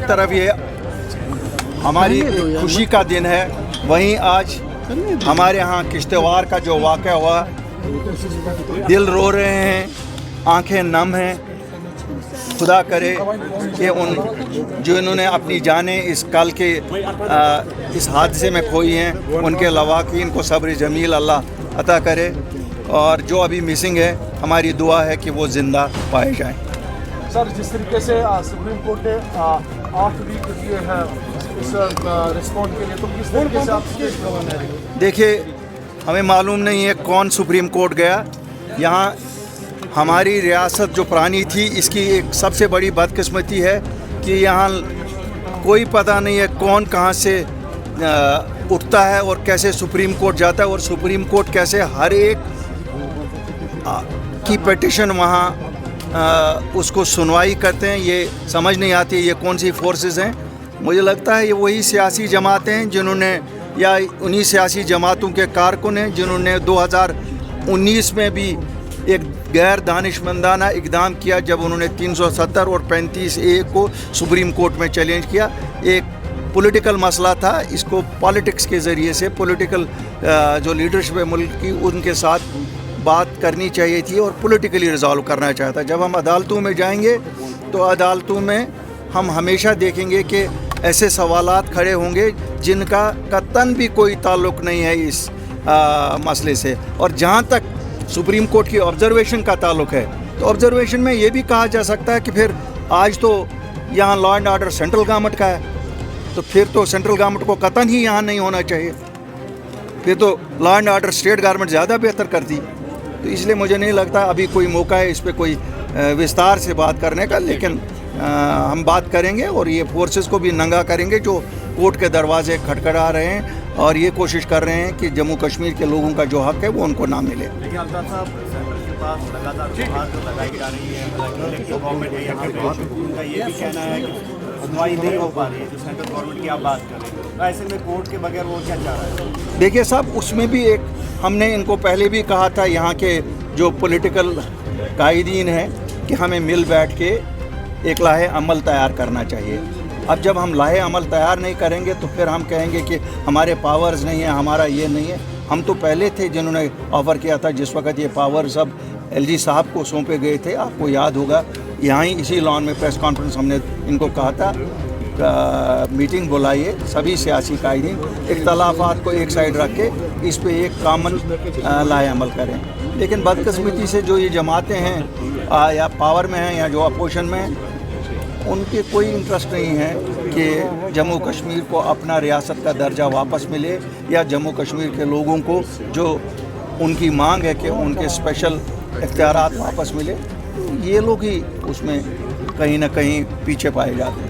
तरफ ये हमारी खुशी का दिन है, वहीं आज हमारे यहाँ किश्तवाड़ का जो वाक़या हुआ, दिल रो रहे हैं, आंखें नम हैं। खुदा करे कि जिन्होंने अपनी जानें इस कल के इस हादसे में खोई हैं, उनके लवाकिन को सब्र जमील अल्लाह अता करे, और जो अभी मिसिंग है हमारी दुआ है कि वो ज़िंदा पाए जाएं। सर, जिस तरीके से सुप्रीम कोर्ट ने 8 वीक दिए हैं इस रिस्पॉन्ड के लिए, तो किस तरीके से आप देखिए, हमें मालूम नहीं है कौन सुप्रीम कोर्ट गया। यहाँ हमारी रियासत जो पुरानी थी, इसकी एक सबसे बड़ी बदकिस्मती है कि यहाँ कोई पता नहीं है कौन कहाँ से उठता है और कैसे सुप्रीम कोर्ट जाता है, और सुप्रीम कोर्ट कैसे हर एक की पिटिशन वहाँ उसको सुनवाई करते हैं। ये समझ नहीं आती ये कौन सी फोर्सेस हैं। मुझे लगता है ये वही सियासी जमातें हैं जिन्होंने, या उन्हीं सियासी जमातों के कारकुन हैं जिन्होंने 2019 में भी एक गैर दानिशमंदाना इक़दाम किया, जब उन्होंने 370 और 35A को सुप्रीम कोर्ट में चैलेंज किया। एक पॉलिटिकल मसला था, इसको पॉलिटिक्स के ज़रिए से पॉलिटिकल जो लीडरशिप है मुल्क की, उनके साथ बात करनी चाहिए थी और पॉलिटिकली रिजॉल्व करना चाहता। जब हम अदालतों में जाएंगे तो अदालतों में हम हमेशा देखेंगे कि ऐसे सवालात खड़े होंगे जिनका कतन भी कोई ताल्लुक़ नहीं है इस मसले से। और जहाँ तक सुप्रीम कोर्ट की ऑब्जर्वेशन का ताल्लुक़ है, तो ऑब्जर्वेशन में ये भी कहा जा सकता है कि फिर आज तो यहाँ law and order central government का है, तो फिर तो सेंट्रल गवर्नमेंट को कतन ही यहाँ नहीं होना चाहिए, फिर तो law and order state government ज़्यादा बेहतर करती। तो इसलिए मुझे नहीं लगता अभी कोई मौका है इस पर कोई विस्तार से बात करने का, लेकिन हम बात करेंगे और ये फोर्सेस को भी नंगा करेंगे जो कोर्ट के दरवाजे खटखटा रहे हैं और ये कोशिश कर रहे हैं कि जम्मू कश्मीर के लोगों का जो हक़ है वो उनको ना मिले। लेकिन अल्ताफ़ साहब, सेंटर के पास लगातार गुहार जो लगाई जा रही है, गवर्नमेंट है या उनका ये भी कहना है कि सुनवाई नहीं हो पा रही है, जो सेंट्रल गवर्नमेंट की आप बात करें, तो ऐसे में कोर्ट के बगैर वो क्या चाह रहा है? देखिए साहब, उसमें भी एक हमने इनको पहले भी कहा था, यहाँ के जो पॉलिटिकल कायदीन हैं, कि हमें मिल बैठ के एक लाहे अमल तैयार करना चाहिए। अब जब हम लाहे अमल तैयार नहीं करेंगे तो फिर हम कहेंगे कि हमारे पावर्स नहीं है, हमारा ये नहीं है। हम तो पहले थे जिन्होंने ऑफ़र किया था, जिस वक्त ये पावर सब LG साहब को सौंपे गए थे, आपको याद होगा, यहाँ ही इसी लॉन में प्रेस कॉन्फ्रेंस हमने इनको कहा था मीटिंग बुलाइए, सभी सियासी कायदीन इख्तलाफात को एक साइड रख के इस पे एक कामन लाए अमल करें। लेकिन बदकिस्मती से जो ये जमातें हैं या पावर में हैं या जो अपोजिशन में हैं, उनके कोई इंटरेस्ट नहीं है कि जम्मू कश्मीर को अपना रियासत का दर्जा वापस मिले, या जम्मू कश्मीर के लोगों को जो उनकी मांग है कि उनके स्पेशल इख्तियारात वापस मिले। ये लोग ही उसमें कहीं ना कहीं पीछे पाए जाते हैं।